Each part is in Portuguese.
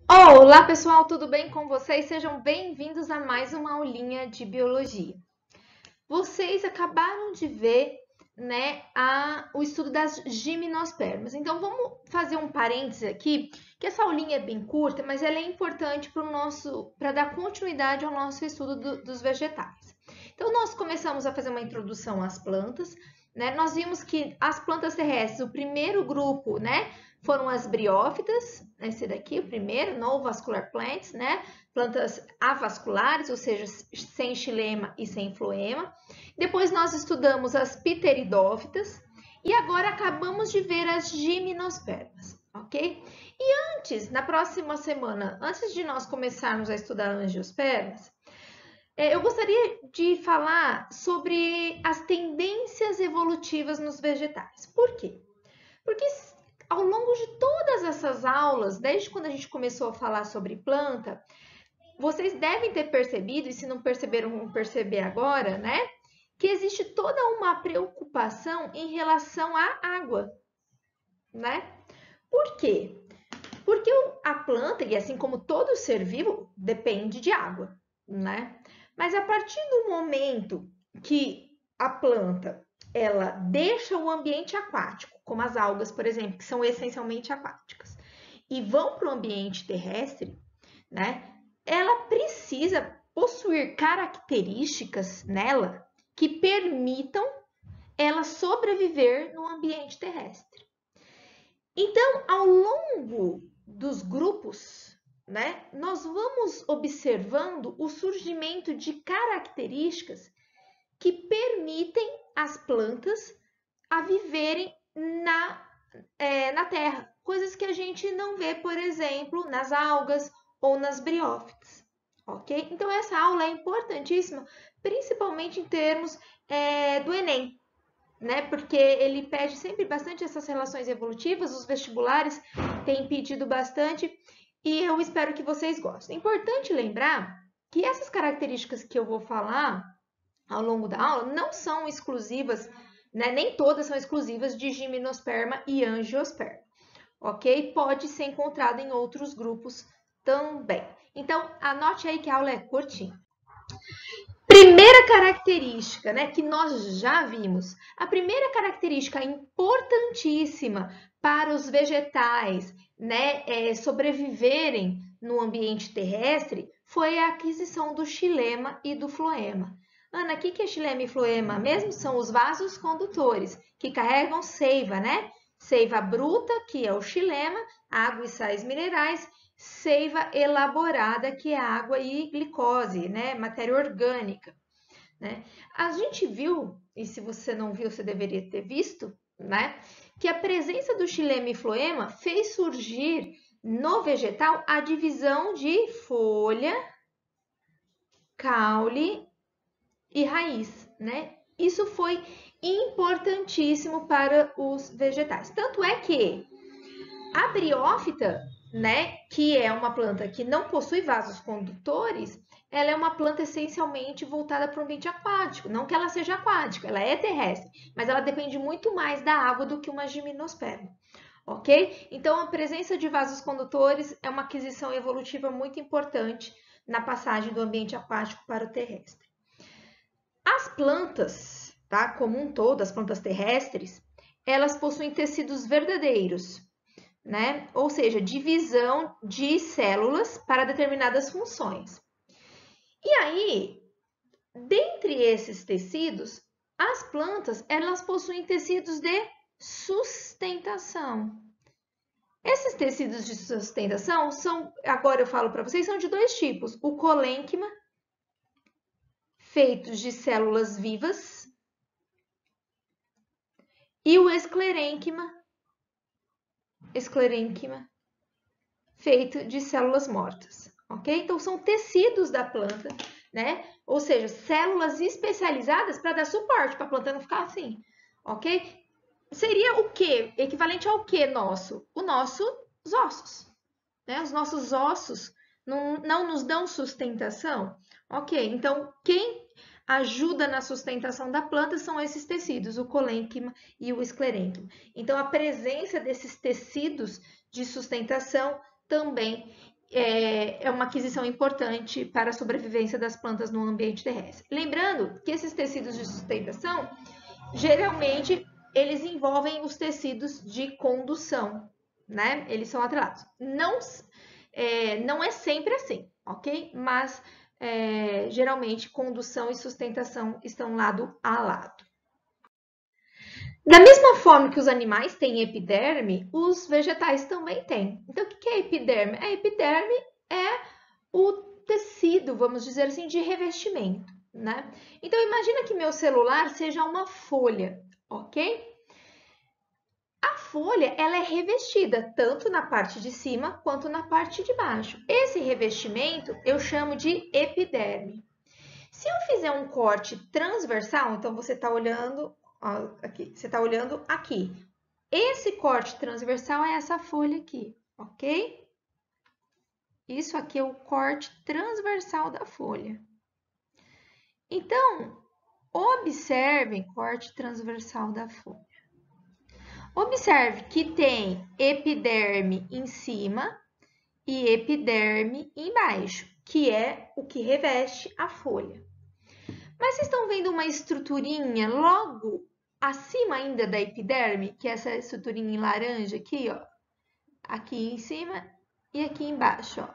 Olá pessoal, tudo bem com vocês? Sejam bem-vindos a mais uma aulinha de biologia. Vocês acabaram de ver, o estudo das gimnospermas. Então vamos fazer um parênteses aqui, que essa aulinha é bem curta, mas ela é importante para dar continuidade ao nosso estudo dos vegetais. Então nós começamos a fazer uma introdução às plantas, né? Nós vimos que as plantas terrestres, o primeiro grupo, foram as briófitas, esse daqui, o primeiro, no vascular plants, plantas avasculares, ou seja, sem xilema e sem floema. Depois nós estudamos as pteridófitas e agora acabamos de ver as gimnospermas, ok? E antes, na próxima semana, antes de nós começarmos a estudar angiospermas, eu gostaria de falar sobre as tendências evolutivas nos vegetais. Por quê? Porque ao longo de todas essas aulas, desde quando a gente começou a falar sobre planta, vocês devem ter percebido, e se não perceberam, vão perceber agora, que existe toda uma preocupação em relação à água, Por quê? Porque a planta, e assim como todo ser vivo, depende de água, Mas a partir do momento que a planta ela deixa o ambiente aquático, como as algas, por exemplo, que são essencialmente aquáticas, e vão para o ambiente terrestre, ela precisa possuir características nela que permitam ela sobreviver no ambiente terrestre. Então, ao longo dos grupos, nós vamos observando o surgimento de características que permitem as plantas a viverem na Terra. Coisas que a gente não vê, por exemplo, nas algas ou nas briófitas, ok? Então, essa aula é importantíssima, principalmente em termos do Enem, Porque ele pede sempre bastante essas relações evolutivas, os vestibulares têm pedido bastante, e eu espero que vocês gostem. É importante lembrar que essas características que eu vou falar ao longo da aula não são exclusivas, nem todas são exclusivas de gimnosperma e angiosperma, ok? Pode ser encontrado em outros grupos também. Então, anote aí que a aula é curtinha. Primeira característica, que nós já vimos. A primeira característica importantíssima para os vegetais, sobreviverem no ambiente terrestre foi a aquisição do xilema e do floema. Ana, o que é xilema e floema mesmo? São os vasos condutores que carregam seiva, Seiva bruta, que é o xilema, água e sais minerais, seiva elaborada, que é água e glicose, matéria orgânica. A gente viu, e se você não viu, você deveria ter visto, que a presença do xilema e floema fez surgir no vegetal a divisão de folha, caule e raiz, Isso foi importantíssimo para os vegetais. Tanto é que a briófita, que é uma planta que não possui vasos condutores, ela é uma planta essencialmente voltada para o ambiente aquático. Não que ela seja aquática, ela é terrestre, mas ela depende muito mais da água do que uma gimnosperma, ok? Então, a presença de vasos condutores é uma aquisição evolutiva muito importante na passagem do ambiente aquático para o terrestre. As plantas, como um todo, as plantas terrestres, elas possuem tecidos verdadeiros, Ou seja, divisão de células para determinadas funções. E aí, dentre esses tecidos, as plantas, elas possuem tecidos de sustentação. Esses tecidos de sustentação são, agora eu falo para vocês, são de dois tipos. O colênquima, feito de células vivas, e o esclerênquima, feito de células mortas, ok? Então, são tecidos da planta, Ou seja, células especializadas para dar suporte, para a planta não ficar assim, ok? Seria o quê? Equivalente ao quê nosso? Os ossos, Os nossos ossos não nos dão sustentação, ok? Então, quem ajuda na sustentação da planta são esses tecidos, o colênquima e o esclerênquima. Então, a presença desses tecidos de sustentação também é uma aquisição importante para a sobrevivência das plantas no ambiente terrestre. Lembrando que esses tecidos de sustentação, geralmente, eles envolvem os tecidos de condução, né? Eles são atrelados. Não é sempre assim, ok? Mas, geralmente, condução e sustentação estão lado a lado. Da mesma forma que os animais têm epiderme, os vegetais também têm. Então, o que é epiderme? A epiderme é o tecido, vamos dizer assim, de revestimento, né? Então, imagina que meu celular seja uma folha, ok? A folha, ela é revestida tanto na parte de cima quanto na parte de baixo. Esse revestimento eu chamo de epiderme. Se eu fizer um corte transversal, então você está olhando aqui, você está olhando aqui. Esse corte transversal é essa folha aqui, ok? Isso aqui é o corte transversal da folha. Então, observem corte transversal da folha. Observe que tem epiderme em cima e epiderme embaixo, que é o que reveste a folha. Mas vocês estão vendo uma estruturinha logo acima ainda da epiderme, que é essa estruturinha em laranja aqui, ó. Aqui em cima e aqui embaixo, ó.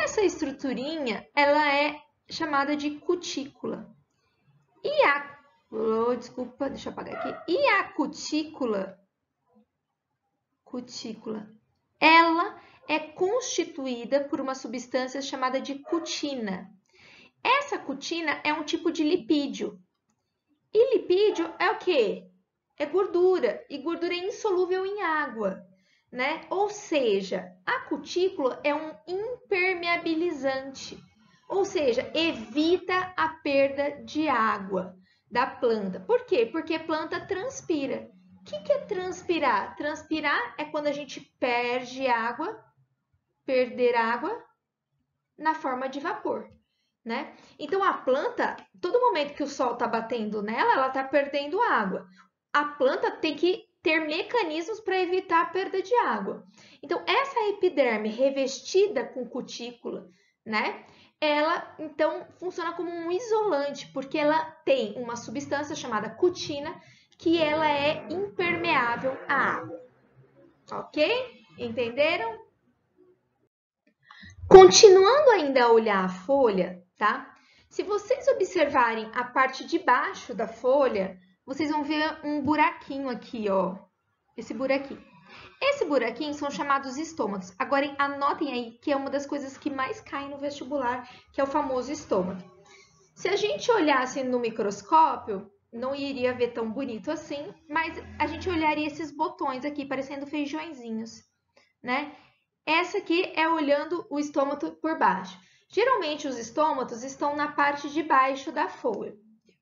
Essa estruturinha, ela é chamada de cutícula. E a... desculpa, deixa eu apagar aqui. E a cutícula, ela é constituída por uma substância chamada de cutina. Essa cutina é um tipo de lipídio. E lipídio é o quê? É gordura. E gordura é insolúvel em água, né? Ou seja, a cutícula é um impermeabilizante. Ou seja, evita a perda de água da planta. Por quê? Porque a planta transpira. O que é transpirar? Transpirar é quando a gente perde água, perder água na forma de vapor. Né? Então, a planta, todo momento que o sol está batendo nela, ela está perdendo água. A planta tem que ter mecanismos para evitar a perda de água. Então, essa epiderme revestida com cutícula, né? Ela, então, funciona como um isolante, porque ela tem uma substância chamada cutina, que ela é impermeável à água. Ok? Entenderam? Continuando ainda a olhar a folha, tá? Se vocês observarem a parte de baixo da folha, vocês vão ver um buraquinho aqui, ó. Esse buraquinho. Esse buraquinho são chamados estômatos. Agora, anotem aí que é uma das coisas que mais cai no vestibular, que é o famoso estômago. Se a gente olhasse no microscópio, não iria ver tão bonito assim, mas a gente olharia esses botões aqui, parecendo feijõezinhos, né? Essa aqui é olhando o estômato por baixo. Geralmente, os estômatos estão na parte de baixo da folha,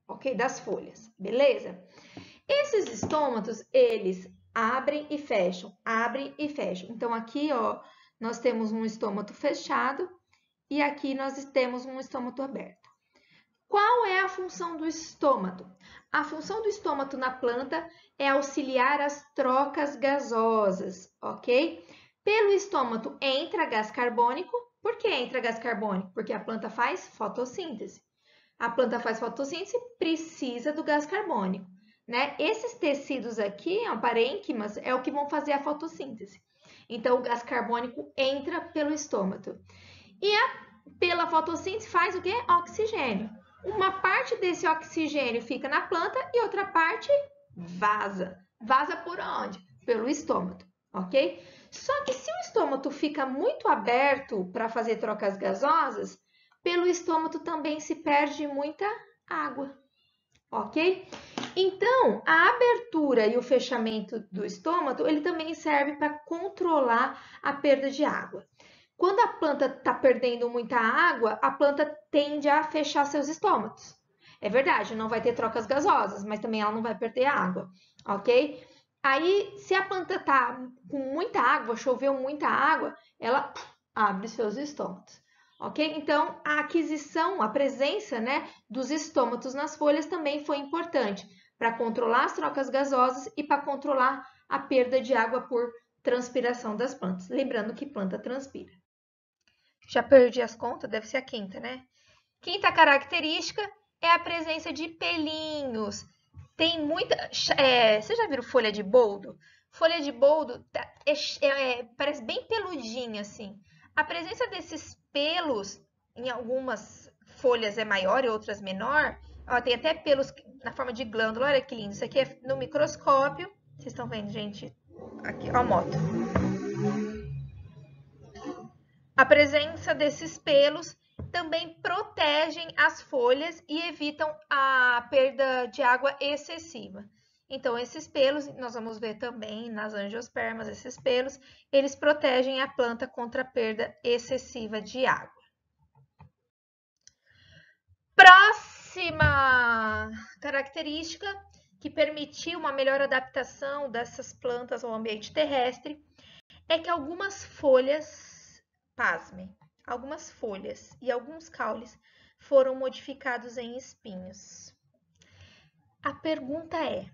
ok? Das folhas, beleza? Esses estômatos, eles abrem e fecham, abrem e fecham. Então, aqui, ó, nós temos um estômato fechado e aqui nós temos um estômato aberto. Qual é a função do estômato? A função do estômato na planta é auxiliar as trocas gasosas, ok? Pelo estômato entra gás carbônico. Por que entra gás carbônico? Porque a planta faz fotossíntese. A planta faz fotossíntese, precisa do gás carbônico, né? Esses tecidos aqui, ó, parênquimas, é o que vão fazer a fotossíntese. Então, o gás carbônico entra pelo estômato. E pela fotossíntese faz o quê? Oxigênio. Uma parte desse oxigênio fica na planta e outra parte vaza. Vaza por onde? Pelo estômato, ok? Só que se o estômato fica muito aberto para fazer trocas gasosas, pelo estômato também se perde muita água, ok? Então, a abertura e o fechamento do estômato, ele também serve para controlar a perda de água. Quando a planta está perdendo muita água, a planta tende a fechar seus estômatos. É verdade, não vai ter trocas gasosas, mas também ela não vai perder água, ok? Aí, se a planta está com muita água, choveu muita água, ela abre seus estômatos, ok? Então, a aquisição, a presença, né, dos estômatos nas folhas também foi importante para controlar as trocas gasosas e para controlar a perda de água por transpiração das plantas. Lembrando que planta transpira. Já perdi as contas, deve ser a quinta, né? Quinta característica é a presença de pelinhos. Tem muita... vocês já viram folha de boldo? Folha de boldo parece bem peludinha, assim. A presença desses pelos, em algumas folhas é maior e outras menor. Ó, tem até pelos na forma de glândula, olha que lindo. Isso aqui é no microscópio. Vocês estão vendo, gente? Aqui, ó a moto. A presença desses pelos também protegem as folhas e evitam a perda de água excessiva. Então, esses pelos, nós vamos ver também nas angiospermas, esses pelos, eles protegem a planta contra a perda excessiva de água. Próxima característica que permitiu uma melhor adaptação dessas plantas ao ambiente terrestre é que algumas folhas, pasmem, algumas folhas e alguns caules foram modificados em espinhos. A pergunta é: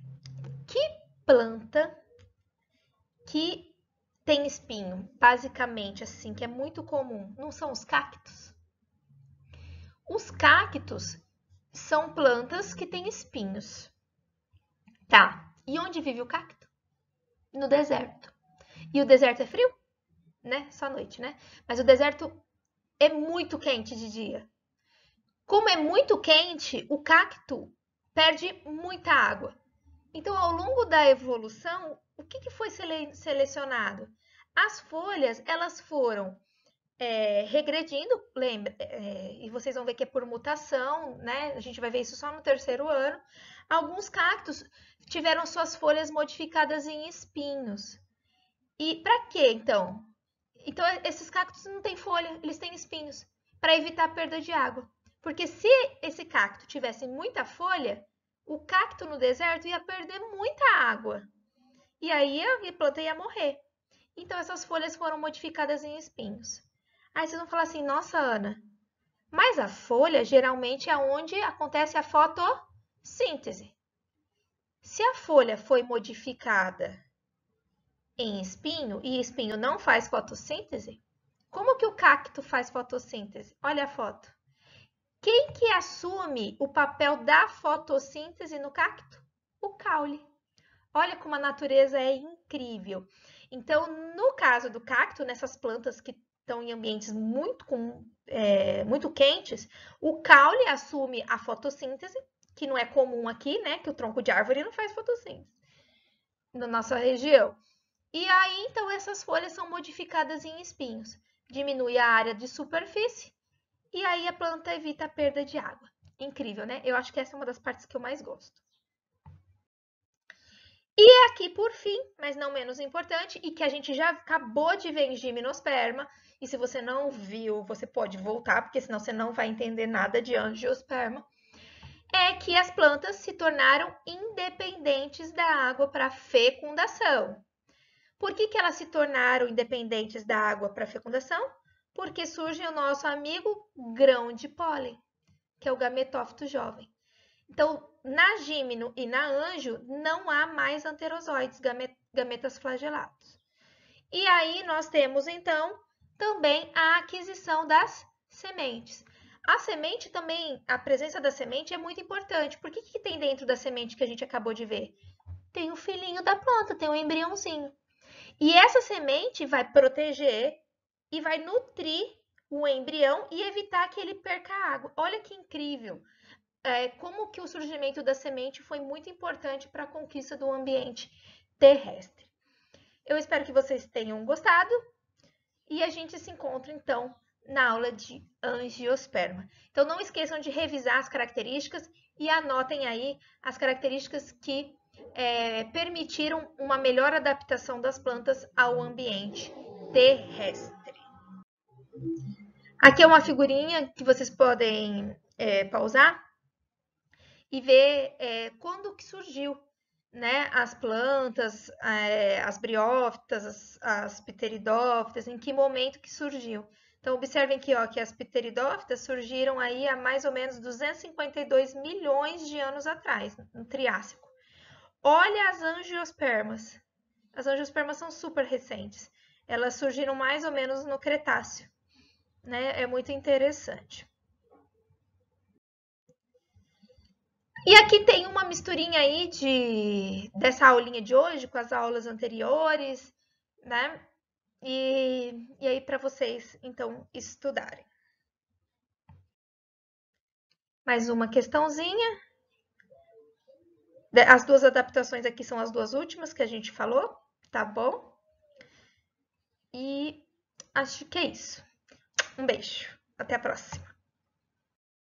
que planta que tem espinho, basicamente assim, que é muito comum, não são os cactos? Os cactos são plantas que têm espinhos. Tá, e onde vive o cacto? No deserto. E o deserto é frio? Né? Só à noite, né? Mas o deserto é muito quente de dia. Como é muito quente, o cacto perde muita água. Então, ao longo da evolução, o que foi selecionado? As folhas, elas foram regredindo, lembra? E vocês vão ver que é por mutação, né? A gente vai ver isso só no terceiro ano. Alguns cactos tiveram suas folhas modificadas em espinhos. E para quê, então? Então, esses cactos não têm folha, eles têm espinhos, para evitar a perda de água. Porque se esse cacto tivesse muita folha, o cacto no deserto ia perder muita água. E aí a planta ia morrer. Então, essas folhas foram modificadas em espinhos. Aí vocês vão falar assim, nossa, Ana, mas a folha geralmente é onde acontece a fotossíntese. Se a folha foi modificada em espinho e espinho não faz fotossíntese, como que o cacto faz fotossíntese? Olha a foto. Quem que assume o papel da fotossíntese no cacto? O caule. Olha como a natureza é incrível. Então, no caso do cacto, nessas plantas que estão em ambientes muito quentes, o caule assume a fotossíntese, que não é comum aqui, né? Que o tronco de árvore não faz fotossíntese na nossa região. E aí, então, essas folhas são modificadas em espinhos. Diminui a área de superfície e aí a planta evita a perda de água. Incrível, né? Eu acho que essa é uma das partes que eu mais gosto. E aqui, por fim, mas não menos importante, e que a gente já acabou de ver em gimnosperma, e se você não viu, você pode voltar, porque senão você não vai entender nada de angiosperma, é que as plantas se tornaram independentes da água para fecundação. Por que elas se tornaram independentes da água para fecundação? Porque surge o nosso amigo grão de pólen, que é o gametófito jovem. Então, na gímeno e na anjo, não há mais anterozoides, gametas flagelados. E aí nós temos, então, também a aquisição das sementes. A semente também, a presença da semente é muito importante. Por que tem dentro da semente que a gente acabou de ver? Tem o filhinho da planta, tem o embriãozinho. E essa semente vai proteger e vai nutrir o embrião e evitar que ele perca água. Olha que incrível! Como que o surgimento da semente foi muito importante para a conquista do ambiente terrestre. Eu espero que vocês tenham gostado e a gente se encontra, então, na aula de angiosperma. Então, não esqueçam de revisar as características e anotem aí as características que permitiram uma melhor adaptação das plantas ao ambiente terrestre. Aqui é uma figurinha que vocês podem pausar e ver quando que surgiu, né, as plantas, as briófitas, as pteridófitas, em que momento que surgiu. Então, observem aqui, ó, que as pteridófitas surgiram aí há mais ou menos 252 milhões de anos atrás, no Triássico. Olha as angiospermas. As angiospermas são super recentes. Elas surgiram mais ou menos no Cretáceo, né? É muito interessante. E aqui tem uma misturinha aí dessa aulinha de hoje com as aulas anteriores, né? E aí para vocês, então, estudarem. Mais uma questãozinha. As duas adaptações aqui são as duas últimas que a gente falou, tá bom? E acho que é isso. Um beijo. Até a próxima.